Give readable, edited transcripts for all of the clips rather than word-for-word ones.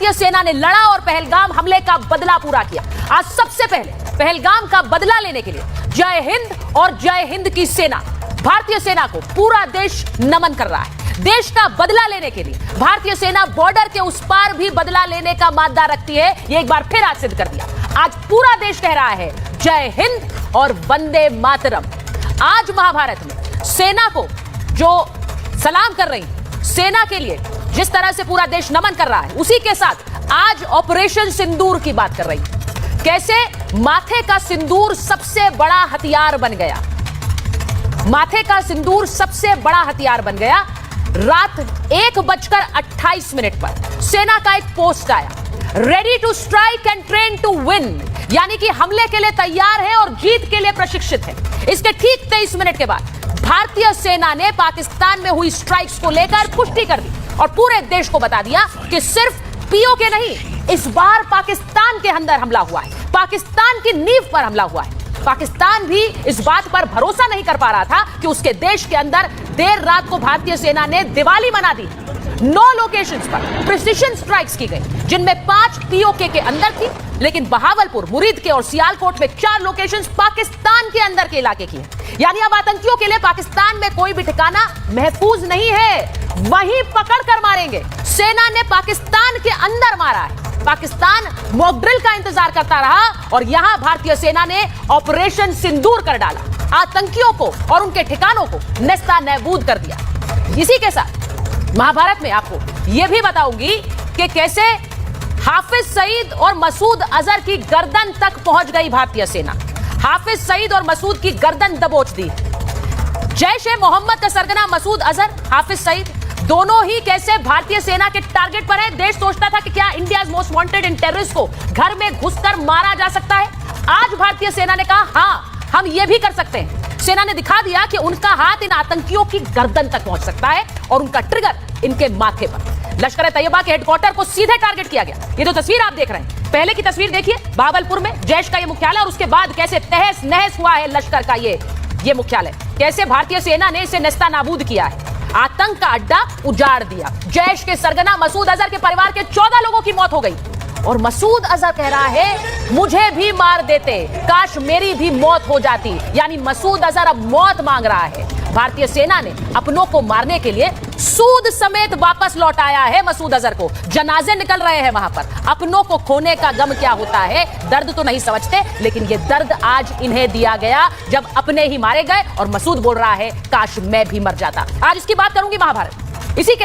भारतीय सेना ने लड़ा और पहलगाम हमले का बदला पूरा किया। आज सबसे पहले पहलगाम का बदला लेने के लिए जय हिंद और जय हिंद की सेना, भारतीय सेना को पूरा देश नमन कर रहा है। देश का बदला लेने के लिए भारतीय सेना बॉर्डर के उस पार भी बदला लेने का मादा रखती है। ये एक बार फिर आज सिद्ध कर दिया। आज पूरा देश कह रहा है जय हिंद और वंदे मातरम। आज महाभारत में सेना को जो सलाम कर रही, सेना के लिए जिस तरह से पूरा देश नमन कर रहा है, उसी के साथ आज ऑपरेशन सिंदूर की बात कर रही। कैसे माथे का सिंदूर सबसे बड़ा हथियार बन गया। माथे का सिंदूर सबसे बड़ा हथियार बन गया। रात 1:28 पर सेना का एक पोस्ट आया, ready to strike and train to win, यानी कि हमले के लिए तैयार है और जीत के लिए प्रशिक्षित है। इसके ठीक 23 मिनट के बाद भारतीय सेना ने पाकिस्तान में हुई स्ट्राइक्स को लेकर पुष्टि कर दी और पूरे देश को बता दिया कि सिर्फ पीओके नहीं, इस बार पाकिस्तान के अंदर हमला हुआ है, पाकिस्तान की नींव पर हमला हुआ है। पाकिस्तान भी इस बात पर भरोसा नहीं कर पा रहा था कि उसके देश के अंदर देर रात को भारतीय सेना ने दिवाली मना दी। 9 लोकेशंस पर प्रिसिशन स्ट्राइक्स की गई, जिनमें 5 पीओके के अंदर थी, लेकिन बहावलपुर, मुरीद के और सियालकोट में 4 लोकेशंस पाकिस्तान के अंदर के इलाके की हैं। यानी अब आतंकियों के लिए पाकिस्तान में कोई भी ठिकाना महफूज नहीं है, वहीं पकड़ कर मारेंगे। सेना ने पाकिस्तान के अंदर मारा है। पाकिस्तान मॉक ड्रिल का इंतजार करता रहा और यहां भारतीय सेना ने ऑपरेशन सिंदूर कर डाला। आतंकियों को और उनके ठिकानों को नेस्ता नैबूद कर दिया। इसी के साथ महाभारत में आपको यह भी बताऊंगी कि कैसे हाफिज सईद और मसूद अजहर की गर्दन तक पहुंच गई भारतीय सेना। हाफिज सईद और मसूद की गर्दन दबोच दी। जैश ए मोहम्मद का सरगना मसूद अजहर, हाफिज सईद, दोनों ही कैसे भारतीय सेना के टारगेट पर है। देश सोचता था कि क्या इंडिया मोस्ट वांटेड इन टेररिस्ट को घर में घुसकर मारा जा सकता है। आज भारतीय सेना ने कहा हां, हम ये भी कर सकते हैं। सेना ने दिखा दिया कि उनका हाथ इन आतंकियों की गर्दन तक पहुंच सकता है और उनका ट्रिगर इनके माथे पर। लश्कर ए तैयबा के हेडक्वार्टर को सीधे टारगेट किया गया। ये जो तस्वीर आप देख रहे हैं, पहले की तस्वीर देखिए, बहावलपुर में जैश का ये मुख्यालय और उसके बाद कैसे तहस नहस हुआ है लश्कर का ये मुख्यालय। कैसे भारतीय सेना ने इसे नेस्ता नाबूद किया है, आतंक का अड्डा उजाड़ दिया। जैश के सरगना मसूद अजहर के परिवार के 14 लोगों की मौत हो गई और मसूद अजहर कह रहा है मुझे भी मार देते, काश मेरी भी मौत हो जाती। यानी मसूद अजहर अब मौत मांग रहा है। भारतीय सेना ने अपनों को मारने के लिए सूद समेत वापस लौटाया है मसूद अजहर को। जनाजे निकल रहे हैं वहां पर। अपनों को खोने का गम क्या होता है, दर्द तो नहीं समझते, लेकिन ये दर्द आज इन्हें दिया गया जब अपने ही मारे गए और मसूद बोल रहा है काश मैं भी मर जाता। आज इसकी बात करूंगी महाभारत। इसी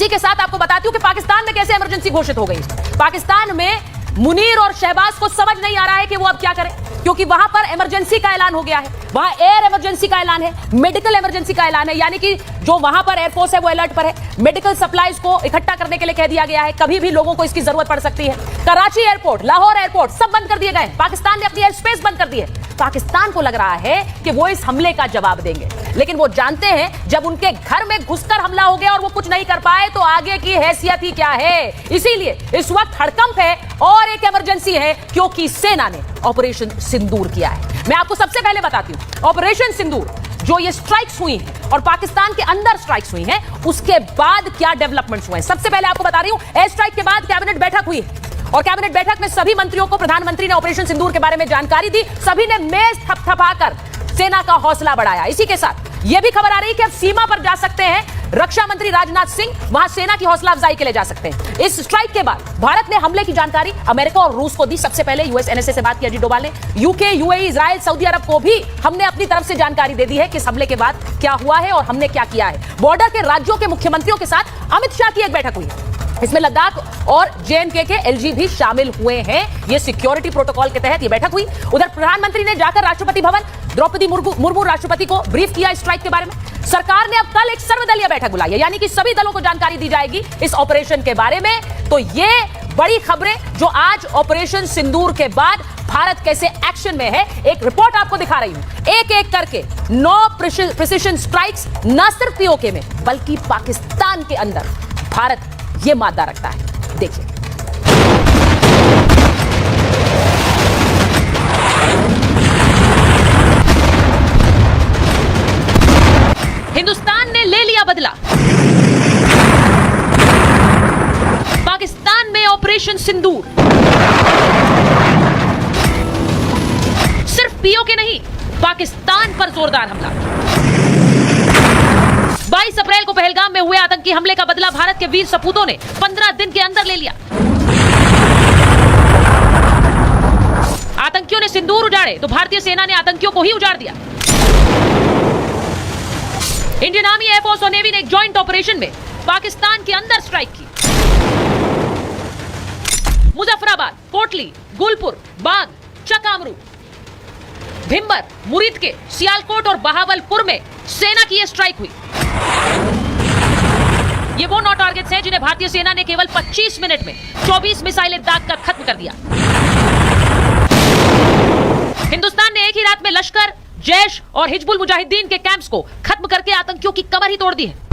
के साथ आपको बताती हूं कि पाकिस्तान में कैसे इमरजेंसी घोषित हो गई। पाकिस्तान में मुनीर और शहबाज को समझ नहीं आ रहा है कि वो अब क्या करें, क्योंकि वहां पर इमरजेंसी का ऐलान हो गया है। वहां एयर इमरजेंसी का ऐलान है, मेडिकल इमरजेंसी का ऐलान है, यानी कि जो वहां पर एयरफोर्स है वो अलर्ट पर है। मेडिकल सप्लाईज को इकट्ठा करने के लिए कह दिया गया है, कभी भी लोगों को इसकी जरूरत पड़ सकती है। कराची एयरपोर्ट, लाहौर एयरपोर्ट सब बंद कर दिए गए। पाकिस्तान ने अपनी एयर स्पेस बंद कर दी है। पाकिस्तान को लग रहा है कि वो इस हमले का जवाब देंगे, लेकिन वो जानते हैं जब उनके घर में घुसकर हमला हो गया और वो कुछ नहीं कर पाए तो आगे की हैसियत ही क्या है। इसीलिए इस वक्त हड़कंप है और एक इमरजेंसी है, क्योंकि सेना ने ऑपरेशन सिंदूर किया है। मैं आपको सबसे पहले बताती हूं, ऑपरेशन सिंदूर जो ये स्ट्राइक्स हुई हैं और पाकिस्तान के अंदर स्ट्राइक्स हुई हैं, उसके बाद क्या डेवलपमेंट्स हुए हैं। सबसे पहले आपको बता रही हूं, एयर स्ट्राइक के बाद कैबिनेट बैठक हुई और कैबिनेट बैठक में सभी मंत्रियों को प्रधानमंत्री ने ऑपरेशन सिंदूर के बारे में जानकारी दी। सभी ने मेज थपथपाकर सेना का हौसला बढ़ाया। इसी के साथ यह भी खबर आ रही है कि अब सीमा पर जा सकते हैं रक्षा मंत्री राजनाथ सिंह, वहां सेना की हौसला अफजाई के लिए जा सकते हैं। इस स्ट्राइक के बाद भारत ने हमले की जानकारी अमेरिका और रूस को दी। सबसे पहले यूएस एनएसए से बात की अजीत डोभाल ने। यूके, यूएई, इजराइल, सऊदी अरब को भी हमने अपनी तरफ से जानकारी दे दी है कि इस हमले के बाद क्या हुआ है और हमने क्या किया है। बॉर्डर के राज्यों के मुख्यमंत्रियों के साथ अमित शाह की एक बैठक हुई। इसमें लद्दाख और जेएनके के एलजी भी शामिल हुए हैं। यह सिक्योरिटी प्रोटोकॉल के तहत यह बैठक हुई। उधर प्रधानमंत्री ने जाकर राष्ट्रपति भवन द्रौपदी मुर्मू राष्ट्रपति को ब्रीफ किया स्ट्राइक के बारे में। सरकार ने अब कल एक सर्वदलीय बैठक बुलाई है, यानी कि सभी दलों को जानकारी दी जाएगी इस ऑपरेशन के बारे में। तो ये बड़ी खबरें जो आज ऑपरेशन सिंदूर के बाद भारत कैसे एक्शन में है, एक रिपोर्ट आपको दिखा रही हूं। एक एक करके 9 प्रिसिशन स्ट्राइक्स न सिर्फ पीओके में बल्कि पाकिस्तान के अंदर भारत ये मादा रखता है। देखिए, हिंदुस्तान ने ले लिया बदला। ऑपरेशन सिंदूर। सिर्फ पीओके नहीं, पाकिस्तान पर जोरदार हमला। 22 अप्रैल को पहलगाम में हुए आतंकी हमले का बदला भारत के वीर सपूतों ने 15 दिन के अंदर ले लिया। आतंकियों ने सिंदूर उजाड़े तो भारतीय सेना ने आतंकियों को ही उजाड़ दिया। इंडियन आर्मी, एयरफोर्स और नेवी ने एक जॉइंट ऑपरेशन में पाकिस्तान के अंदर स्ट्राइक की। मुजफ्फराबाद, कोटली, गुलपुर, बाग, चकामरू, भिंबर, मुरीद, सियालकोट और बहावलपुर में सेना की यह स्ट्राइक हुई। ये वो 9 टारगेट्स हैं जिन्हें भारतीय सेना ने केवल 25 मिनट में 24 मिसाइलें दागकर खत्म कर दिया। हिंदुस्तान ने एक ही रात में लश्कर, जैश और हिजबुल मुजाहिदीन के कैंप्स को खत्म करके आतंकियों की कमर ही तोड़ दी है।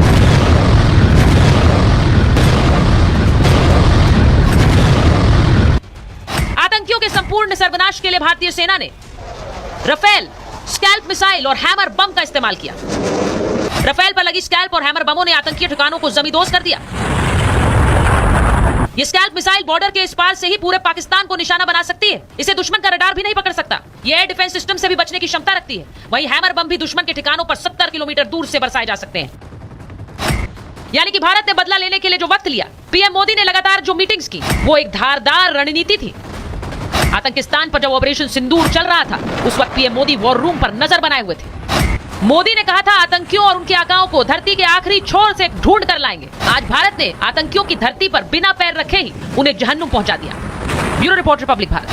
आतंकियों के संपूर्ण सर्वनाश के लिए भारतीय सेना ने राफेल, स्कैल्प मिसाइल और हैमर बम का इस्तेमाल किया। राफेल पर लगी स्कैल्प और हैमर बमों ने आतंकी ठिकानों को जमींदोज कर दिया। ये स्कैल्प मिसाइल बॉर्डर के इस पार से ही पूरे पाकिस्तान को निशाना बना सकती है। इसे दुश्मन का रडार भी नहीं पकड़ सकता। ये एयर डिफेंस सिस्टम से भी बचने की क्षमता रखती है। वहीं हैमर बम भी दुश्मन के ठिकानों पर 70 किलोमीटर दूर से बरसाए जा सकते हैं। यानी कि भारत ने बदला लेने के लिए जो वक्त लिया, पीएम मोदी ने लगातार जो मीटिंग्स की, वो एक धारदार रणनीति थी। आतंकिस्तान पर जब ऑपरेशन सिंदूर चल रहा था, उस वक्त पीएम मोदी वॉर रूम पर नजर बनाए हुए थे। मोदी ने कहा था आतंकियों और उनके आकाओं को धरती के आखिरी छोर से ढूंढ कर लाएंगे। आज भारत ने आतंकियों की धरती पर बिना पैर रखे ही उन्हें जहन्नुम पहुंचा दिया। Bureau report, Republic Bharat.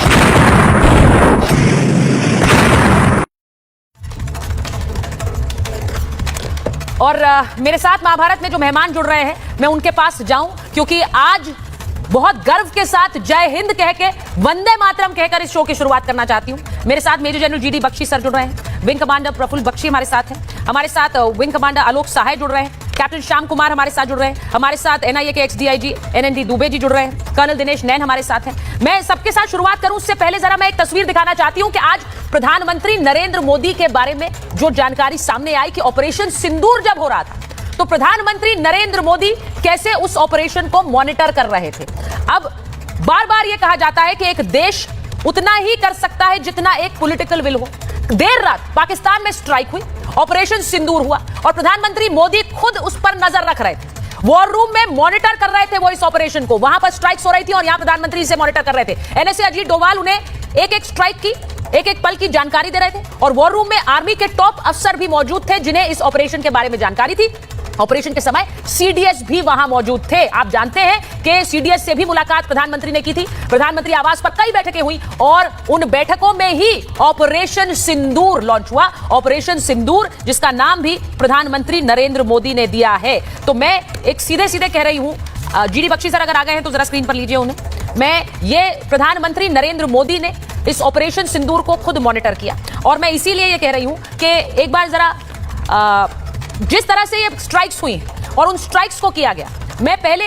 और मेरे साथ महाभारत में जो मेहमान जुड़ रहे हैं, मैं उनके पास जाऊं, क्योंकि आज बहुत गर्व के साथ जय हिंद कह के, वंदे मातरम कहकर इस शो की शुरुआत करना चाहती हूं। मेरे साथ major general GD Bakshi sir जुड़ रहे हैं, विंग कमांडर प्रफुल्ल बख्शी हमारे साथ हैं, हमारे साथ विंग कमांडर आलोक सहाय जुड़ रहे हैं, कैप्टन श्याम कुमार हमारे साथ जुड़ रहे हैं, हमारे साथ एनआईए के एक्स-डीआईजी एनएनडी दुबे जी जुड़ रहे हैं, कर्नल दिनेश नैन हमारे साथ हैं। मैं सबके साथ शुरुआत करूं उससे पहले जरा मैं एक तस्वीर दिखाना चाहती हूं कि आज प्रधानमंत्री नरेंद्र मोदी के बारे में जो जानकारी सामने आई कि ऑपरेशन सिंदूर जब हो रहा था, तो प्रधानमंत्री नरेंद्र मोदी कैसे उस ऑपरेशन को मॉनिटर कर रहे थे। अब बार बार यह कहा जाता है कि एक देश उतना ही कर सकता है जितना एक पॉलिटिकल विल हो। देर रात पाकिस्तान में स्ट्राइक हुई, ऑपरेशन सिंदूर हुआ और प्रधानमंत्री मोदी खुद उस पर नजर रख रहे थे। वॉर रूम में मॉनिटर कर रहे थे वो इस ऑपरेशन को। वहां पर स्ट्राइक्स हो रही थी और यहां प्रधानमंत्री इसे मॉनिटर कर रहे थे। एनएसए अजीत डोभाल उन्हें एक एक स्ट्राइक की, एक एक पल की जानकारी दे रहे थे और वॉर रूम में आर्मी के टॉप अफसर भी मौजूद थे जिन्हें इस ऑपरेशन के बारे में जानकारी थी। ऑपरेशन के समय सीडीएस भी वहां मौजूद थे। आप जानते हैं कि सीडीएस से भी मुलाकात प्रधानमंत्री ने की थी। प्रधानमंत्री आवास पर कई बैठकें हुई और उन बैठकों में ही ऑपरेशन सिंदूर लॉन्च हुआ। ऑपरेशन सिंदूर, जिसका नाम भी प्रधानमंत्री नरेंद्र मोदी ने दिया है। तो मैं एक सीधे सीधे कह रही हूं, जीडी बख्शी सर अगर आ गए हैं तो जरा स्क्रीन पर लीजिए उन्हें। ये प्रधानमंत्री नरेंद्र मोदी ने इस ऑपरेशन सिंदूर को खुद मॉनिटर किया और मैं इसीलिए ये कह रही हूं कि एक बार जरा जिस तरह से ये स्ट्राइक्स हुई और उन स्ट्राइक्स को किया गया, मैं पहले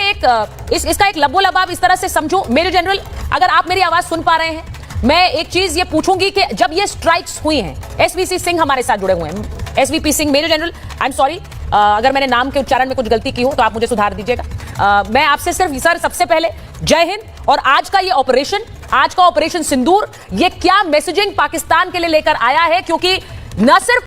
इसका एक लबोलबाब इस तरह से समझूं। मेजर जनरल, अगर आप मेरी आवाज सुन पा रहे हैं, मैं एक चीज ये पूछूंगी कि जब ये स्ट्राइक्स हुई हैं, एसवीसी सिंह हमारे साथ जुड़े हुए हैं, SVP Singh. Major general, I am sorry अगर मैंने नाम के उच्चारण में कुछ गलती की हो तो आप मुझे सुधार दीजिएगा। मैं आपसे सिर्फ सर सबसे पहले जय हिंद, और आज का ये ऑपरेशन, आज का ऑपरेशन सिंदूर, ये क्या मैसेजिंग पाकिस्तान के लिए लेकर आया है, क्योंकि न सिर्फ